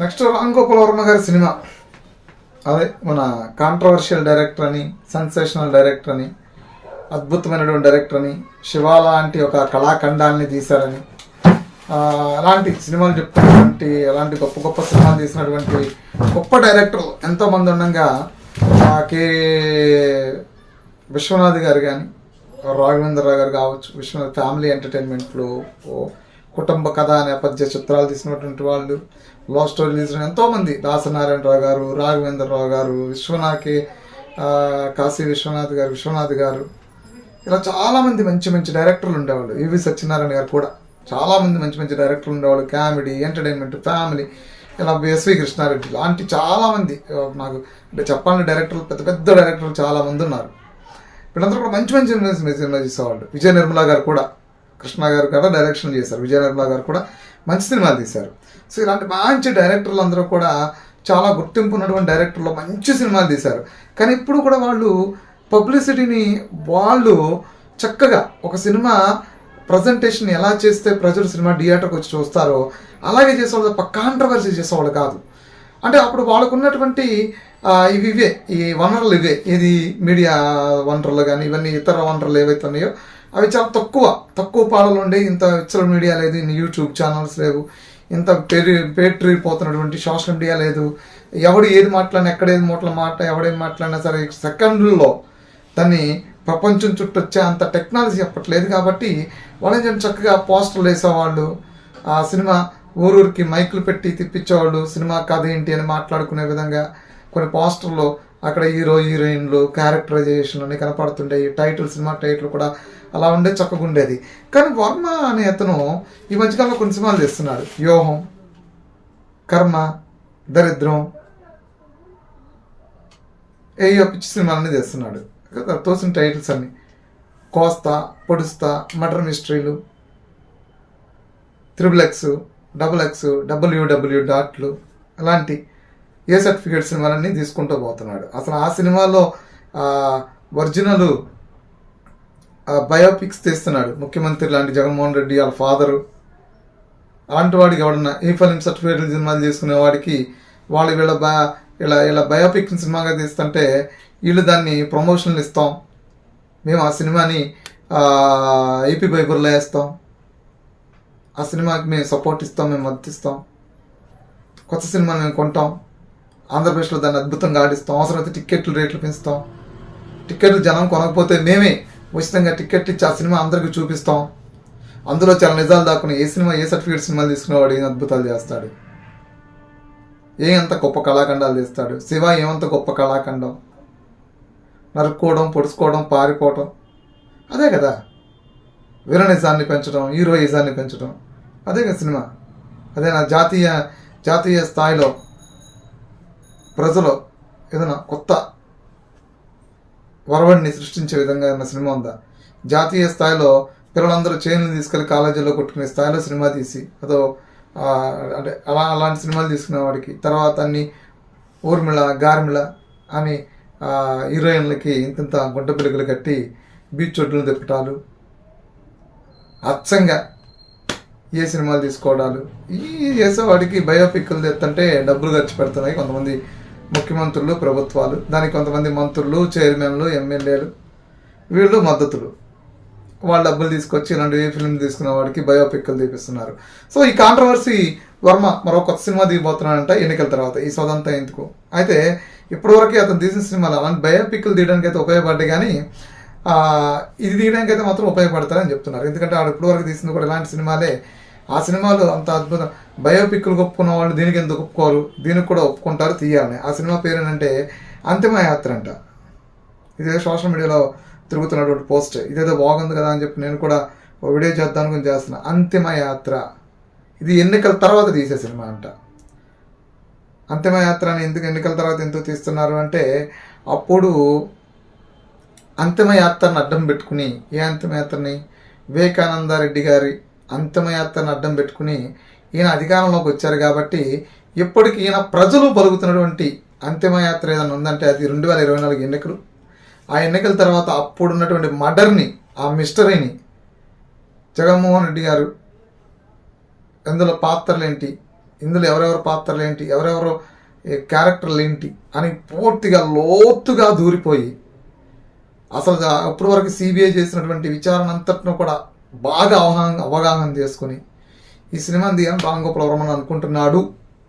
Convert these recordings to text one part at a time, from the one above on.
Next Ram Gopal Varma గారి cinema, అదే మన కాంట్రవర్షియల్ డైరెక్టర్ అని, సెన్సేషనల్ డైరెక్టర్ అని, అద్భుతమైనటువంటి డైరెక్టర్ అని, శివ లాంటి ఒక కళాఖండాన్ని తీశారని, అలాంటి సినిమాలు చెప్తున్నటువంటి, అలాంటి గొప్ప గొప్ప సినిమాలు తీసినటువంటి గొప్ప డైరెక్టర్లు ఎంతోమంది ఉండగా కే విశ్వనాథ్ గారు కానీ, రాఘవేంద్రరావు గారు కావచ్చు, విశ్వనాథ్ ఫ్యామిలీ ఎంటర్టైన్మెంట్లో కుటుంబ కథ నేపథ్య చిత్రాలు తీసినటువంటి వాళ్ళు, లవ్ స్టోరీ తీసిన ఎంతోమంది, దాసనారాయణరావు గారు, రాఘవేంద్రరావు గారు, కాశీ విశ్వనాథ్ గారు, ఇలా చాలామంది మంచి మంచి డైరెక్టర్లు ఉండేవాళ్ళు. ఈవి సత్యనారాయణ గారు కూడా చాలామంది మంచి మంచి డైరెక్టర్లు ఉండేవాళ్ళు. కామెడీ, ఎంటర్టైన్మెంట్, ఫ్యామిలీ, ఇలా ఎస్వి కృష్ణారెడ్డి లాంటి చాలామంది, నాకు అంటే చెప్పాలంటే డైరెక్టర్లు, పెద్ద పెద్ద డైరెక్టర్లు చాలామంది ఉన్నారు. వీళ్ళందరూ కూడా మంచి మంచి సినిమా చేసేవాళ్ళు. విజయ నిర్మలా గారు కూడా, కృష్ణ గారు కూడా డైరెక్షన్ చేశారు. విజయ నిర్మలా గారు కూడా మంచి సినిమాలు తీశారు. సో ఇలాంటి మంచి డైరెక్టర్లు అందరూ కూడా చాలా గుర్తింపు ఉన్నటువంటి డైరెక్టర్లు మంచి సినిమాలు తీశారు. కానీ ఇప్పుడు కూడా వాళ్ళు పబ్లిసిటీని వాళ్ళు చక్కగా ఒక సినిమా ప్రజెంటేషన్ ఎలా చేస్తే ప్రజలు సినిమా థియేటర్కి వచ్చి చూస్తారో అలాగే చేసేవాళ్ళు తప్ప కాంట్రవర్సీ చేసేవాళ్ళు కాదు. అంటే అప్పుడు వాళ్ళకున్నటువంటి ఇవే ఈ వనరులు, ఇది మీడియా వనరులు కానీ ఇవన్నీ ఇతర వనరులు ఏవైతే ఉన్నాయో అవి చాలా తక్కువ పాడలు ఉండే. ఇంత విచ్చల మీడియా లేదు, ఇన్ని యూట్యూబ్ ఛానల్స్ లేవు, ఇంత పేటరీపోతున్నటువంటి సోషల్ మీడియా లేదు. ఎవడు ఏది మాట్లాడినా, ఎక్కడేది ఎవడేది మాట్లాడినా సరే సెకండ్లలో దాన్ని ప్రపంచం చుట్టూ వచ్చే అంత టెక్నాలజీ అప్పట్లేదు. కాబట్టి వాళ్ళని చక్కగా పోస్టర్లు వేసేవాళ్ళు, ఆ సినిమా ఊరూరికి మైకులు పెట్టి తిప్పించేవాళ్ళు, సినిమా కథ ఏంటి అని మాట్లాడుకునే విధంగా కొన్ని పోస్టర్లు, అక్కడ హీరో హీరోయిన్లు క్యారెక్టరైజేషన్ అన్ని కనపడుతుండేవి. సినిమా టైటిల్ కూడా అలా ఉండే చక్కగా ఉండేది. కానీ వర్మ అనే అతను ఈ మధ్యకాలంలో కొన్ని సినిమాలు చేస్తున్నాడు. వ్యూహం, కర్మ, దరిద్రం, ఏయో పిచ్చి సినిమాలన్నీ చేస్తున్నాడు. తోసిన టైటిల్స్ అన్ని కోస్తా, పొడుస్తా, మర్డర్ మిస్టరీలు, XXX, XX, WW డాట్లు, అలాంటి ఏ సర్టిఫికేట్ సినిమాలన్నీ తీసుకుంటూ పోతున్నాడు. అసలు ఆ సినిమాలో ఒరిజినల్ బయోపిక్స్ తీస్తున్నాడు. ముఖ్యమంత్రి లాంటి జగన్మోహన్ రెడ్డి వాళ్ళ ఫాదరు, అలాంటి వాడికి ఎవడన్నా ఈ ఫిలిం సర్టిఫికేట్ సినిమాలు తీసుకునే వాడికి వాళ్ళు వీళ్ళ బయోపిక్ సినిమాగా తీస్తుంటే వీళ్ళు దాన్ని ప్రమోషన్లు ఇస్తాం, మేము ఆ సినిమాని ఏపీ బైబుల్లో వేస్తాం, ఆ సినిమాకి మేము సపోర్ట్ ఇస్తాం, మేము మద్దతు ఇస్తాం, కొత్త సినిమాని మేము కొంటాం, ఆంధ్రప్రదేశ్లో దాన్ని అద్భుతంగా ఆడిస్తాం, అవసరమైతే టిక్కెట్లు రేట్లు పెంచుతాం, టిక్కెట్లు జనం కొనకపోతే మేమే ఉచితంగా టిక్కెట్లు ఇచ్చి ఆ సినిమా అందరికీ చూపిస్తాం, అందులో చాలా నిజాలు దాక్కుని ఏ సర్టిఫికేట్ సినిమాలు తీసుకునేవాడు ఏం అద్భుతాలు చేస్తాడు, ఏమంత గొప్ప కళాఖండాలు తీస్తాడు. శివ ఏమంత గొప్ప కళాఖండం, నరుక్కోవడం, పొడుచుకోవడం, పారిపోవడం, అదే కదా వీరనిజాన్ని పెంచడం, హీరోయిజాన్ని పెంచడం, అదే కదా సినిమా. అదే నా జాతీయ స్థాయిలో ప్రజలు ఏదైనా కొత్త వరవడిని సృష్టించే విధంగా ఉన్న సినిమా ఉందా? జాతీయ స్థాయిలో పిల్లలందరూ చైన్లు తీసుకెళ్లి కాలేజీలో కొట్టుకునే స్థాయిలో సినిమా తీసి అదో అంటే అలాంటి సినిమాలు తీసుకునే వాడికి తర్వాత అన్ని ఊర్మిళ, గార్మిళ అని హీరోయిన్లకి ఇంత గుంట పిలుగులు కట్టి బీచ్ ఒడ్డులు తిప్పటాలు, అచ్చంగా ఏ సినిమాలు తీసుకోవడాలు, ఈ చేసేవాడికి బయోపిక్లు తెస్తుంటే డబ్బులు ఖర్చు పెడుతున్నాయి కొంతమంది ముఖ్యమంత్రులు, ప్రభుత్వాలు, దానికి కొంతమంది మంత్రులు, చైర్మన్లు, ఎమ్మెల్యేలు, వీళ్ళు మద్దతులు, వాళ్ళ డబ్బులు తీసుకొచ్చి ఇలాంటి ఫిల్మ్ తీసుకున్న వాడికి బయోపిక్లు తీపిస్తున్నారు. సో ఈ కాంట్రవర్సీ వర్మ మరో కొత్త సినిమా దిగిపోతున్నాడంట ఎన్నికల తర్వాత. ఈ సోదంతా ఎందుకు అయితే ఇప్పటివరకు అతను తీసిన సినిమాలు అలాంటి బయోపిక్లు తీయడానికి అయితే ఉపయోగపడ్డాయి, కానీ ఇది తీయడానికి అయితే మాత్రం ఉపయోగపడతారని చెప్తున్నారు. ఎందుకంటే ఆడు ఇప్పటివరకు తీసింది కూడా ఇలాంటి సినిమాలే. ఆ సినిమాలు అంత అద్భుతం, బయోపిక్లు ఒప్పుకున్న వాళ్ళు దీనికి ఎందుకు ఒప్పుకోరు, దీనికి కూడా ఒప్పుకుంటారు తీయాలని. ఆ సినిమా పేరు ఏంటంటే అంతిమయాత్ర అంట. ఇదే సోషల్ మీడియాలో తిరుగుతున్నటువంటి పోస్ట్, ఇదేదో బాగుంది కదా అని చెప్పి నేను కూడా ఒక వీడియో చేద్దామని చేస్తున్నా. అంతిమయాత్ర, ఇది ఎన్నికల తర్వాత తీసే సినిమా అంట. అంతిమయాత్ర అని ఎన్నికల తర్వాత ఎందుకు తీస్తున్నారు అంటే, అప్పుడు అంతిమయాత్రను అడ్డం పెట్టుకుని, ఏ అంతిమయాత్రని, వివేకానందరెడ్డి గారి అంతిమయాత్రను అడ్డం పెట్టుకుని ఈయన అధికారంలోకి వచ్చారు. కాబట్టి ఇప్పటికి ఈయన ప్రజలు పలుకుతున్నటువంటి అంతిమయాత్ర ఏదైనా ఉందంటే అది 2024 ఎన్నికలు. ఆ ఎన్నికల తర్వాత అప్పుడున్నటువంటి మర్డర్ని, ఆ మిస్టరీని జగన్మోహన్ రెడ్డి గారు, అందులో పాత్రలేంటి, ఇందులో ఎవరెవరి పాత్రలు ఏంటి, ఎవరెవరు క్యారెక్టర్లు ఏంటి అని పూర్తిగా లోతుగా దూరిపోయి అసలు అప్పటి వరకు సిబిఐ చేసినటువంటి విచారణ అంతటిని కూడా బాగా అవగాహన చేసుకుని ఈ సినిమాని తీయాలని రామ్ గోపాల్ వర్మ అనుకుంటున్నాడు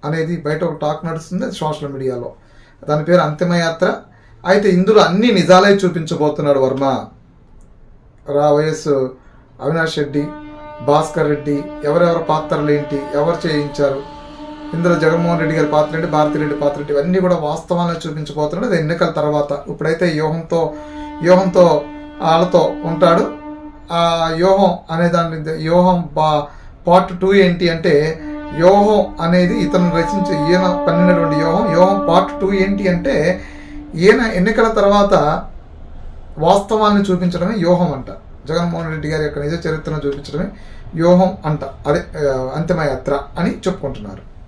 అనేది బయట ఒక టాక్ నడుస్తుంది, అది సోషల్ మీడియాలో. దాని పేరు అంతిమయాత్ర. అయితే ఇందులో అన్ని నిజాలే చూపించబోతున్నాడు వర్మ. వైఎస్ అవినాష్ రెడ్డి, భాస్కర్ రెడ్డి, ఎవరెవరి పాత్రలు ఏంటి, ఎవరు చేయించారు, ఇందులో జగన్మోహన్ రెడ్డి గారి పాత్ర ఏంటి, భారతిరెడ్డి పాత్ర ఏంటి, ఇవన్నీ కూడా వాస్తవాలను చూపించబోతున్నాడు. అది ఎన్నికల తర్వాత. ఇప్పుడైతే వ్యూహంతో వాళ్ళతో ఉంటాడు. ఆ వ్యూహం అనే దాని వ్యూహం పార్ట్ 2 ఏంటి అంటే, వ్యూహం అనేది ఇతను రచించి ఈయన పన్నినటువంటి వ్యూహం పార్ట్ 2 ఏంటి అంటే, ఈయన ఎన్నికల తర్వాత వాస్తవాన్ని చూపించడమే వ్యూహం అంట. జగన్మోహన్ రెడ్డి గారి యొక్క నిజ చరిత్రను చూపించడమే వ్యూహం అంట. అదే అంతిమయాత్ర అని చెప్పుకుంటున్నారు.